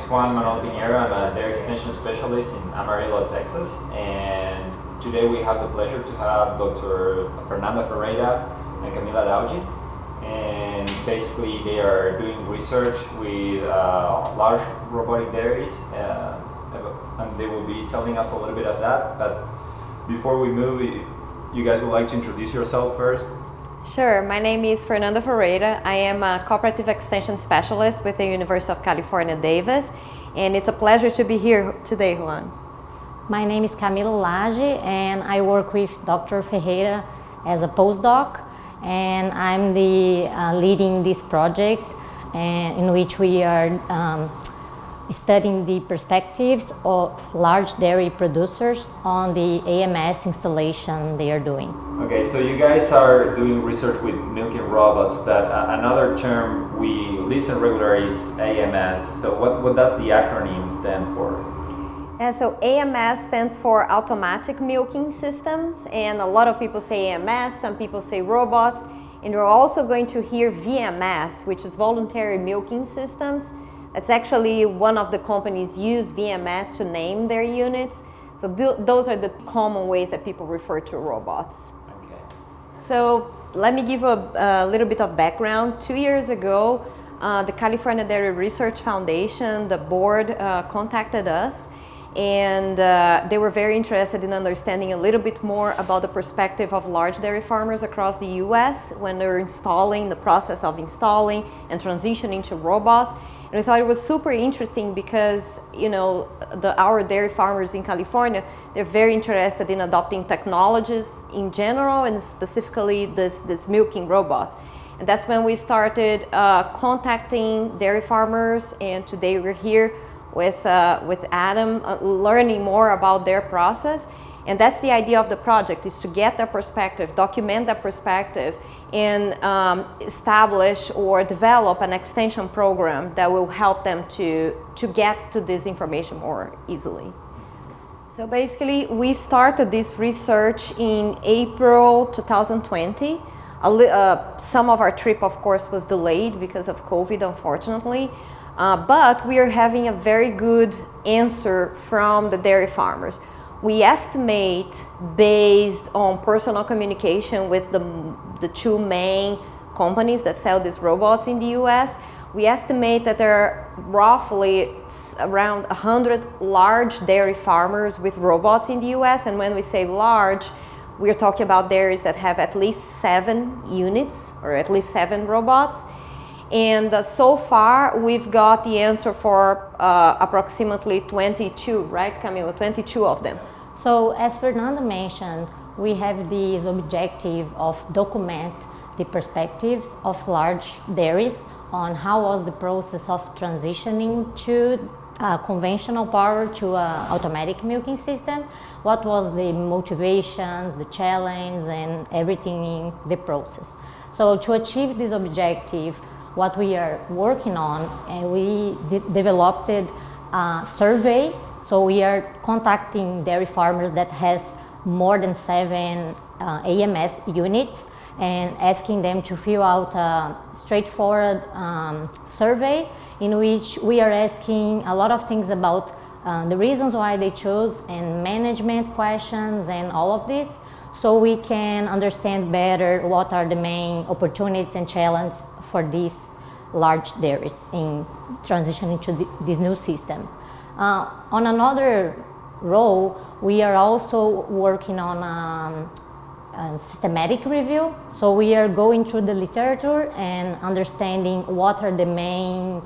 Juan Manuel Pinheiro. I'm a dairy extension specialist in Amarillo, Texas, and today we have the pleasure to have Dr. Fernanda Ferreira and Camila Dauji. And basically they are doing research with large robotic dairies, and they will be telling us a little bit of that. But before we move, you guys would like to introduce yourself first? Sure. My name is Fernanda Ferreira. I am a cooperative extension specialist with the University of California, Davis, and it's a pleasure to be here today, Juan. My name is Camila Lage, and I work with Dr. Ferreira as a postdoc, and I'm the leading this project in which we are studying the perspectives of large dairy producers on the AMS installation they are doing. Okay, so you guys are doing research with milking robots, but another term we listen regularly is AMS. So what does the acronym stand for? So AMS stands for Automatic Milking Systems, and a lot of people say AMS, some people say robots, and you're also going to hear VMS, which is Voluntary Milking Systems. That's actually one of the companies use VMS to name their units. So those are the common ways that people refer to robots. Okay. So let me give a little bit of background. 2 years ago, the California Dairy Research Foundation, the board, contacted us, and they were very interested in understanding a little bit more about the perspective of large dairy farmers across the US when they're installing, the process of installing and transitioning to robots. And we thought it was super interesting because, you know, our dairy farmers in California, they're very interested in adopting technologies in general and specifically this milking robots. And that's when we started contacting dairy farmers, and today we're here with Adam, learning more about their process. And that's the idea of the project, is to get their perspective, document that perspective, and establish or develop an extension program that will help them to get to this information more easily. So basically, we started this research in April 2020. Some of our trip, of course, was delayed because of COVID, unfortunately. But we are having a very good answer from the dairy farmers. We estimate, based on personal communication with the two main companies that sell these robots in the US, we estimate that there are roughly around 100 large dairy farmers with robots in the US. And when we say large, we're talking about dairies that have at least 7 units or at least 7 robots. And so far, we've got the answer for approximately 22, right, Camila? 22 of them. So, as Fernanda mentioned, we have this objective of document the perspectives of large dairies on how was the process of transitioning to conventional power to an automatic milking system, what was the motivations, the challenge, and everything in the process. So, to achieve this objective, what we are working on, and we developed a survey. So we are contacting dairy farmers that has more than 7 AMS units and asking them to fill out a straightforward survey in which we are asking a lot of things about the reasons why they chose and management questions and all of this, so we can understand better what are the main opportunities and challenges for these large dairies in transitioning to this new system. On another role, we are also working on a systematic review. So we are going through the literature and understanding what are the main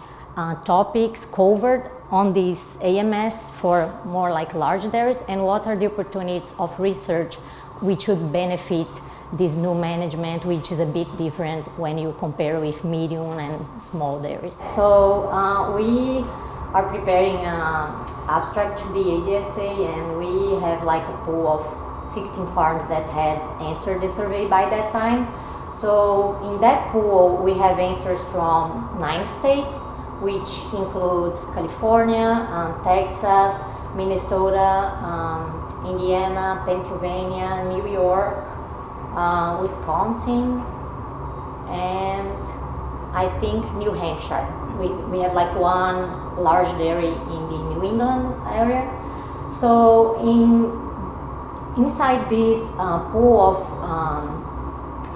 topics covered on this AMS for more like large dairies, and what are the opportunities of research which would benefit this new management, which is a bit different when you compare with medium and small dairies. So we are preparing an abstract to the ADSA, and we have like a pool of 16 farms that had answered the survey by that time. So in that pool, we have answers from 9 states, which includes California, Texas, Minnesota, Indiana, Pennsylvania, New York, Wisconsin, and I think New Hampshire. We have like one large dairy in the New England area. So inside this pool of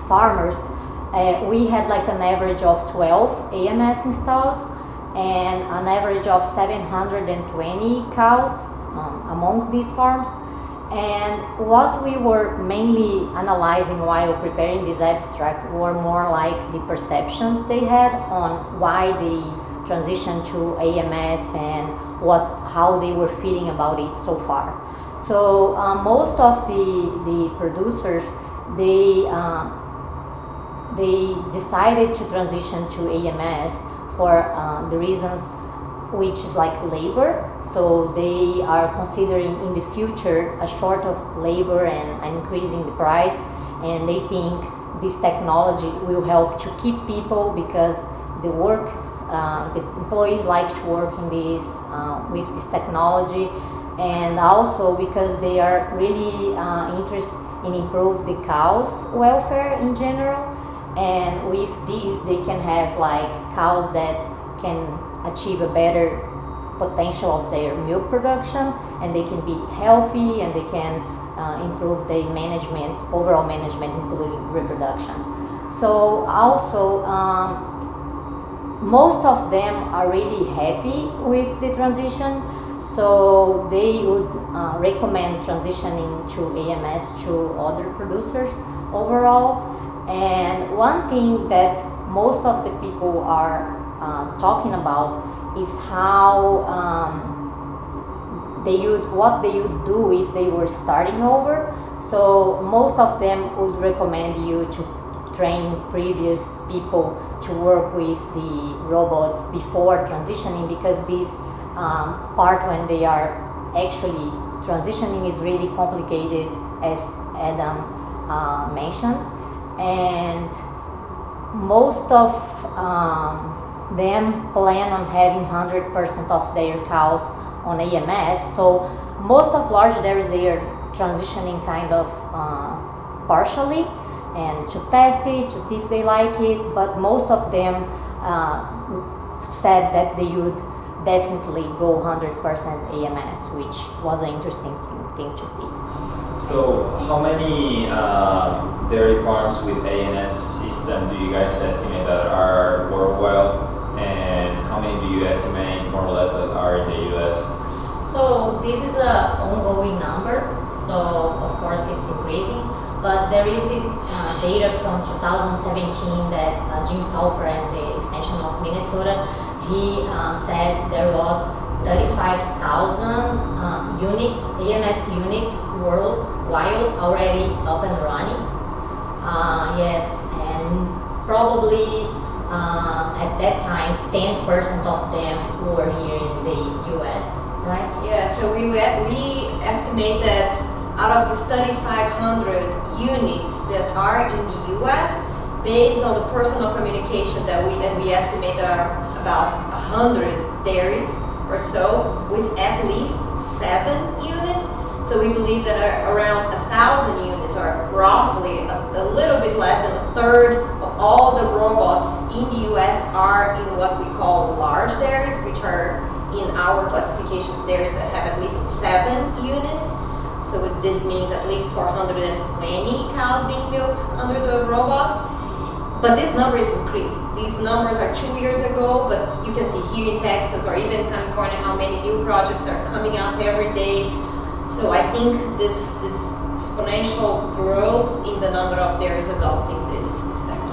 farmers, we had like an average of 12 AMS installed and an average of 720 cows among these farms. And what we were mainly analyzing while preparing this abstract were more like the perceptions they had on why they transitioned to AMS and how they were feeling about it so far. So most of the producers, they decided to transition to AMS for the reasons which is like labor. So they are considering in the future a short of labor and increasing the price, and they think this technology will help to keep people because the employees like to work in this with this technology, and also because they are really interested in improve the cows' welfare in general. And with this, they can have like cows that can achieve a better potential of their milk production, and they can be healthy, and they can improve their management, overall management, including reproduction. So also, most of them are really happy with the transition. So they would recommend transitioning to AMS to other producers overall. And one thing that most of the people are talking about is how what they would do if they were starting over. So most of them would recommend you to train previous people to work with the robots before transitioning, because this part when they are actually transitioning is really complicated, as Adam mentioned. And most of them plan on having 100% of their cows on AMS. So most of large dairies, they are transitioning kind of partially and to test it, to see if they like it, but most of them said that they would definitely go 100% AMS, which was an interesting thing to see. So how many dairy farms with AMS system do you guys estimate that are worldwide, and how many do you estimate more or less that are in the US? So this is an ongoing number, so of course it's increasing, but there is this data from 2017 that Jim Salfer and the extension of Minnesota, he said there was 35,000 units, AMS units worldwide already up and running. Yes, and probably at that time 10% of them were here in the US, right? Yeah, so we estimate that out of these 3,500 units that are in the US, based on the personal communication that we estimate there are about 100 dairies or so with at least 7 units. So we believe that around 1,000 units, or roughly a little bit less than a third of all the robots in the US are in what we call large dairies, which are in our classifications dairies that have at least 7 units. So this means at least 420 cows being milked under the robots. But this number is increasing. These numbers are 2 years ago, but you can see here in Texas or even California how many new projects are coming up every day. So I think this exponential growth in the number of dairies adopting this technology.